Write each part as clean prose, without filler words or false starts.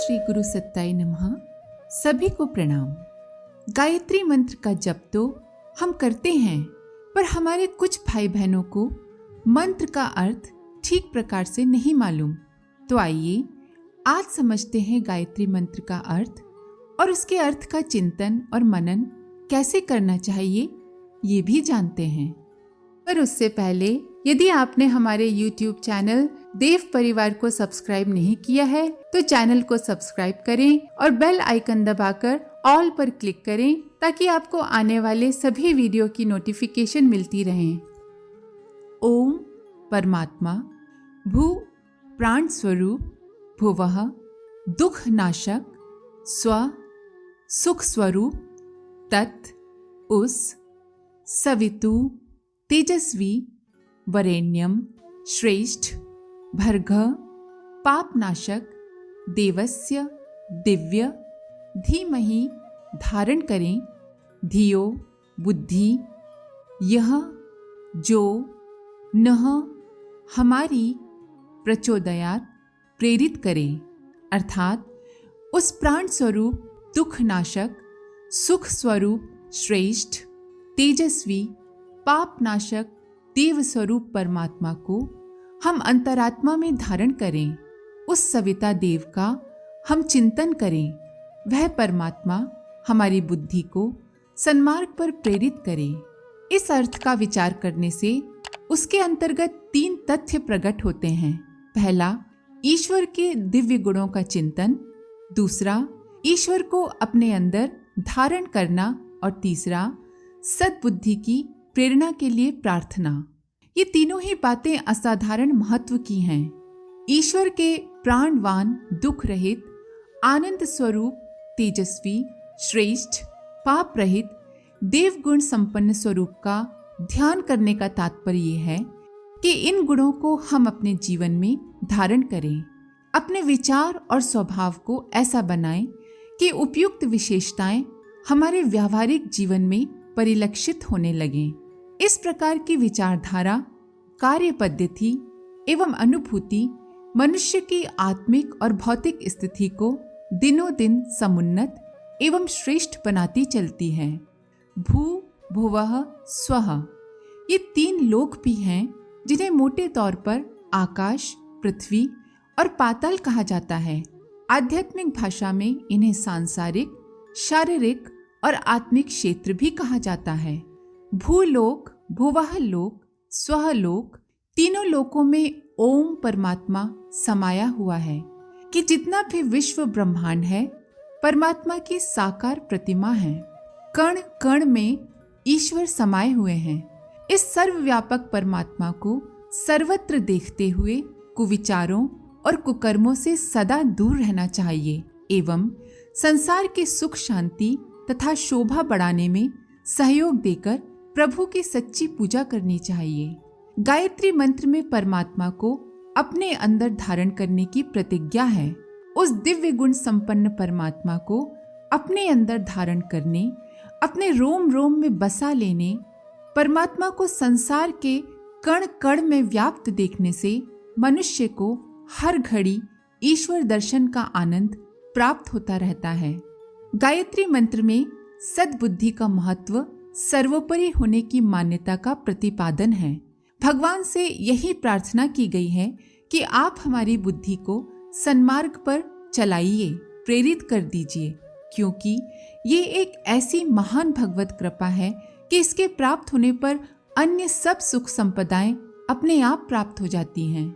श्री गुरु सत्ताय नमः। सभी को प्रणाम। गायत्री मंत्र का जप तो हम करते हैं, पर हमारे कुछ भाई बहनों को मंत्र का अर्थ ठीक प्रकार से नहीं मालूम। तो आइए आज समझते हैं गायत्री मंत्र का अर्थ और उसके अर्थ का चिंतन और मनन कैसे करना चाहिए, ये भी जानते हैं। पर उससे पहले यदि आपने हमारे YouTube चैनल देव परिवार को सब्सक्राइब नहीं किया है तो चैनल को सब्सक्राइब करें और बेल आइकन दबाकर ऑल पर क्लिक करें ताकि आपको आने वाले सभी वीडियो की नोटिफिकेशन मिलती रहे। ओम परमात्मा भू प्राण स्वरूप भुवः दुख नाशक स्व सुख स्वरूप तत् उस सवितु तेजस्वी वरेण्यम श्रेष्ठ भर्ग पापनाशक देवस्य दिव्य धीमहि धारण करें धियो बुद्धि यह जो नह हमारी प्रचोदयात प्रेरित करें, अर्थात उस प्राण स्वरूप दुख नाशक सुख स्वरूप श्रेष्ठ तेजस्वी पाप नाशक देव स्वरूप परमात्मा को हम अंतरात्मा में धारण करें। उस सविता देव का हम चिंतन करें। वह परमात्मा हमारी बुद्धि को सन्मार्ग पर प्रेरित करे। इस अर्थ का विचार करने से उसके अंतर्गत 3 तथ्य प्रकट होते हैं। पहला, ईश्वर के दिव्य गुणों का चिंतन। दूसरा, ईश्वर को अपने अंदर धारण करना। और तीसरा, सद्बुद्धि की प्रेरणा के लिए प्रार्थना। ये तीनों ही बातें असाधारण महत्व की हैं। ईश्वर के प्राणवान दुख रहित आनंद स्वरूप तेजस्वी श्रेष्ठ पाप रहित देव गुण संपन्न स्वरूप का ध्यान करने का तात्पर्य ये है कि इन गुणों को हम अपने जीवन में धारण करें। अपने विचार और स्वभाव को ऐसा बनाएं कि उपयुक्त विशेषताएं हमारे व्यावहारिक जीवन में परिलक्षित होने लगें। इस प्रकार की विचारधारा, कार्य पद्धति एवं अनुभूति मनुष्य की आत्मिक और भौतिक स्थिति को दिनों दिन समुन्नत एवं श्रेष्ठ बनाती चलती है। भू भुवः स्वः ये 3 लोक भी हैं जिन्हें मोटे तौर पर आकाश, पृथ्वी और पाताल कहा जाता है। आध्यात्मिक भाषा में इन्हें सांसारिक, शारीरिक और आत्मिक क्षेत्र भी कहा जाता है। भूलोक, भुवः लोक, स्वः लोक, तीनों लोकों में ओम परमात्मा समाया हुआ है कि जितना भी विश्व ब्रह्मांड है परमात्मा की साकार प्रतिमा है। कण कण में ईश्वर समाये हुए हैं। इस सर्वव्यापक परमात्मा को सर्वत्र देखते हुए कुविचारों और कुकर्मों से सदा दूर रहना चाहिए एवं संसार के सुख शांति तथा शोभा बढ़ाने में सहयोग देकर प्रभु की सच्ची पूजा करनी चाहिए। गायत्री मंत्र में परमात्मा को अपने अंदर धारण करने की प्रतिज्ञा है। उस दिव्य गुण संपन्न परमात्मा को अपने अंदर धारण करने, अपने रोम रोम में बसा लेने, परमात्मा को संसार के कण कण में व्याप्त देखने से मनुष्य को हर घड़ी ईश्वर दर्शन का आनंद प्राप्त होता रहता है। गायत्री मंत्र में सद्बुद्धि का महत्व सर्वोपरि होने की मान्यता का प्रतिपादन है। भगवान से यही प्रार्थना की गई है कि आप हमारी बुद्धि को सन्मार्ग पर चलाइए, प्रेरित कर दीजिए, क्योंकि ये एक ऐसी महान भगवत कृपा है कि इसके प्राप्त होने पर अन्य सब सुख संपदाएं अपने आप प्राप्त हो जाती हैं।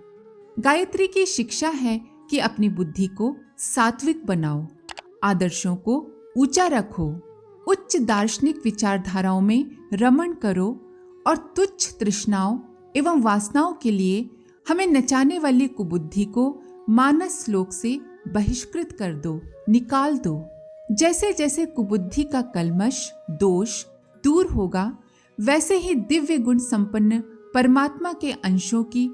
गायत्री की शिक्षा है कि अपनी बुद्धि को सात्विक बनाओ, आदर्शों को ऊंचा रखो, उच्च दार्शनिक विचारधाराओं में रमण करो और तुच्छ तृष्णाओं एवं वासनाओं के लिए हमें नचाने वाली कुबुद्धि को मानस लोक से बहिष्कृत कर दो, निकाल दो। जैसे जैसे कुबुद्धि का कल्मश दोष दूर होगा, वैसे ही दिव्य गुण संपन्न परमात्मा के अंशों की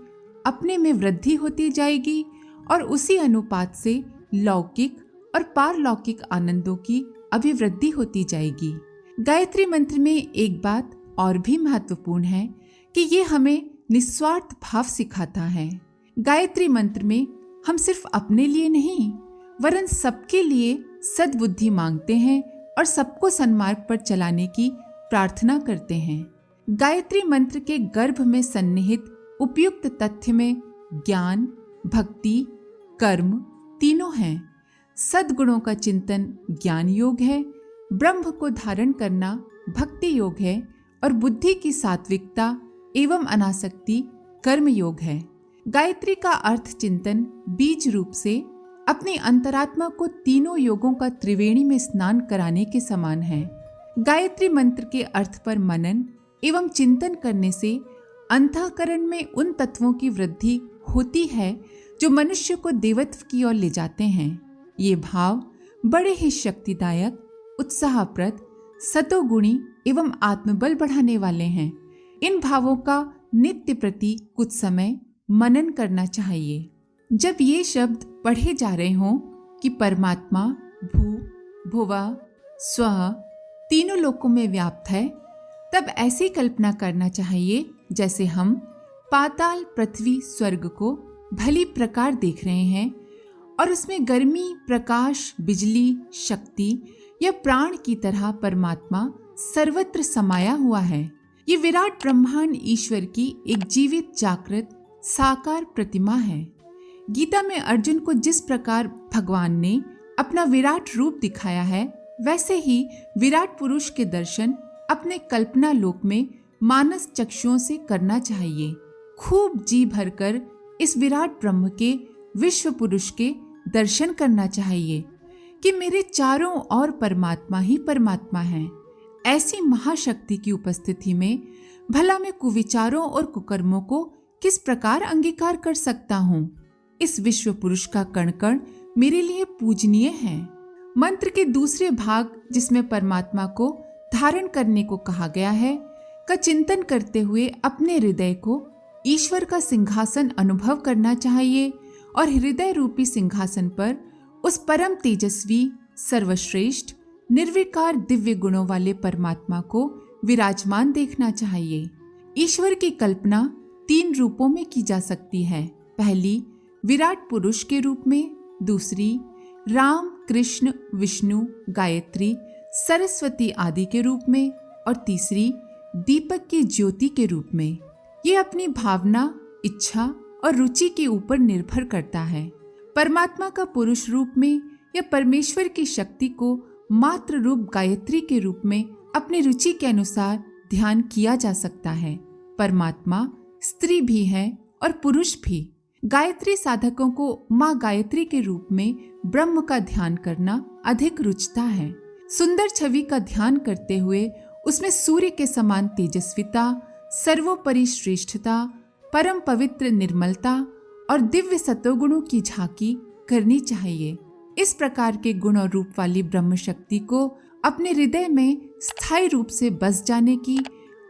अपने में वृद्धि होती जाएगी और उसी अनुपात से लौकिक और पारलौकिक आनंदों की अभिवृद्धि होती जाएगी। गायत्री मंत्र में एक बात और भी महत्वपूर्ण है कि ये हमें निस्वार्थ भाव सिखाता है। गायत्री मंत्र में हम सिर्फ अपने लिए नहीं वरन सबके लिए सद्बुद्धि मांगते हैं और सबको सन्मार्ग पर चलाने की प्रार्थना करते हैं। गायत्री मंत्र के गर्भ में सन्निहित उपयुक्त तथ्य में ज्ञान, भक्ति, कर्म तीनों हैं। सद्गुणों का चिंतन ज्ञान योग है, ब्रह्म को धारण करना भक्ति योग है और बुद्धि की सात्विकता एवं अनासक्ति कर्म योग है। गायत्री का अर्थ चिंतन बीज रूप से अपनी अंतरात्मा को तीनों योगों का त्रिवेणी में स्नान कराने के समान है। गायत्री मंत्र के अर्थ पर मनन एवं चिंतन करने से अंतःकरण में उन तत्वों की वृद्धि होती है जो मनुष्य को देवत्व की ओर ले जाते हैं। ये भाव बड़े ही शक्तिदायक, उत्साहप्रद, सतोगुणी एवं आत्मबल बढ़ाने वाले हैं। इन भावों का नित्य प्रति कुछ समय मनन करना चाहिए। जब ये शब्द पढ़े जा रहे हों कि परमात्मा भू, भुवा, स्वः तीनों लोकों में व्याप्त है, तब ऐसी कल्पना करना चाहिए जैसे हम पाताल, पृथ्वी, स्वर्ग को भली प्रकार देख रहे हैं और उसमें गर्मी, प्रकाश, बिजली, शक्ति या प्राण की तरह परमात्मा सर्वत्र समाया हुआ है। ये विराट ब्रह्मांड ईश्वर की एक जीवित, जागृत, साकार प्रतिमा है। गीता में अर्जुन को जिस प्रकार भगवान ने अपना विराट रूप दिखाया है, वैसे ही विराट पुरुष के दर्शन अपने कल्पना लोक में मानस चक्षुओं से करना चाहिए। खूब जी भरकर इस विराट ब्रह्म के, विश्व पुरुष के दर्शन करना चाहिए कि मेरे चारों ओर परमात्मा ही परमात्मा है। ऐसी महाशक्ति की उपस्थिति में भला मैं कुविचारों और कुकर्मों को किस प्रकार अंगीकार कर सकता हूँ। इस विश्व पुरुष का कण कण मेरे लिए पूजनीय है। मंत्र के दूसरे भाग, जिसमें परमात्मा को धारण करने को कहा गया है, का चिंतन करते हुए अपने हृदय को ईश्वर का सिंहासन अनुभव करना चाहिए और हृदय रूपी सिंहासन पर उस परम तेजस्वी, सर्वश्रेष्ठ, निर्विकार दिव्य गुणों वाले परमात्मा को विराजमान देखना चाहिए। ईश्वर की कल्पना 3 रूपों में की जा सकती है। पहली विराट पुरुष के रूप में, दूसरी राम, कृष्ण, विष्णु, गायत्री, सरस्वती आदि के रूप में और तीसरी दीपक की ज्योति के रूप में। ये अपनी भावना, इच्छा और रुचि के ऊपर निर्भर करता है। परमात्मा का पुरुष रूप में या परमेश्वर की शक्ति को मात्र रूप गायत्री के रूप में अपनी रुचि के अनुसार ध्यान किया जा सकता है। परमात्मा स्त्री भी है और पुरुष भी। गायत्री साधकों को माँ गायत्री के रूप में ब्रह्म का ध्यान करना अधिक रुचता है। सुंदर छवि का ध्यान करते हुए उसमें सूर्य के समान तेजस्विता, सर्वोपरि श्रेष्ठता, परम पवित्र निर्मलता और दिव्य सतोगुणों की झांकी करनी चाहिए। इस प्रकार के गुण और रूप वाली ब्रह्म शक्ति को अपने हृदय में स्थायी रूप से बस जाने की,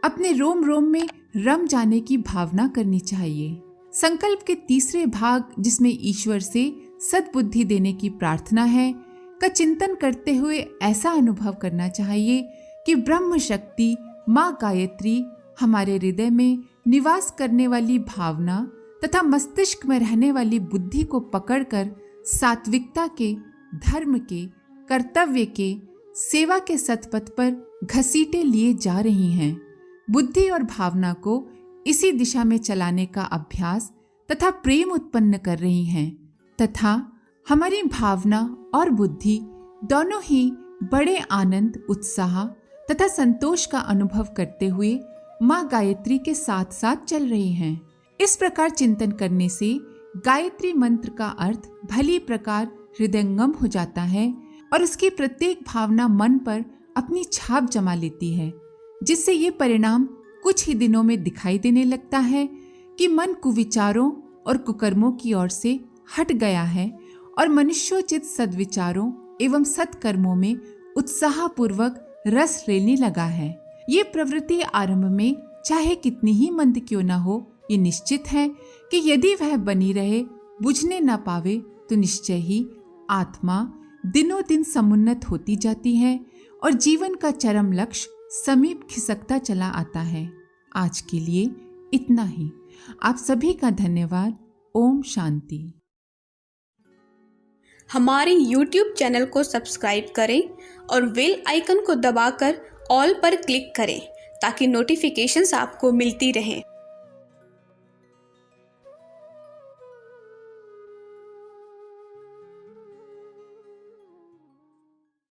अपने रोम रोम में रम जाने की भावना करनी चाहिए। संकल्प के तीसरे भाग, जिसमें ईश्वर से सद्बुद्धि देने की प्रार्थना है, का चिंतन करते हुए ऐसा अनुभव करना चाहिए कि ब्रह्म शक्ति माँ गायत्री हमारे हृदय में निवास करने वाली भावना तथा मस्तिष्क में रहने वाली बुद्धि को पकड़कर सात्विकता के, धर्म के, कर्तव्य के, सेवा के सतपथ पर घसीटे लिए जा रही हैं। बुद्धि और भावना को इसी दिशा में चलाने का अभ्यास तथा प्रेम उत्पन्न कर रही हैं तथा हमारी भावना और बुद्धि दोनों ही बड़े आनंद, उत्साह तथा संतोष का अनुभव करते हुए माँ गायत्री के साथ साथ चल रही हैं। इस प्रकार चिंतन करने से गायत्री मंत्र का अर्थ भली प्रकार हृदयंगम हो जाता है और उसकी प्रत्येक भावना मन पर अपनी छाप जमा लेती है, जिससे ये परिणाम कुछ ही दिनों में दिखाई देने लगता है कि मन कुविचारों और कुकर्मों की ओर से हट गया है और मनुष्योचित सद्विचारों एवं सत्कर्मों में उत्साहपूर्वक रस लेने लगा है। ये प्रवृत्ति आरंभ में चाहे कितनी ही मंद क्यों न हो, ये निश्चित है कि यदि वह बनी रहे, बुझने न पावे, तो निश्चय ही आत्मा दिनों दिन समुन्नत होती जाती है और जीवन का चरम लक्ष्य समीप खिसकता चला आता है। आज के लिए इतना ही। आप सभी का धन्यवाद। ओम शांति। हमारे YouTube चैनल को सब्सक्राइब करें और बेल आइकन को दबाकर ऑल पर क्लिक करें ताकि नोटिफिकेशंस आपको मिलती रहें।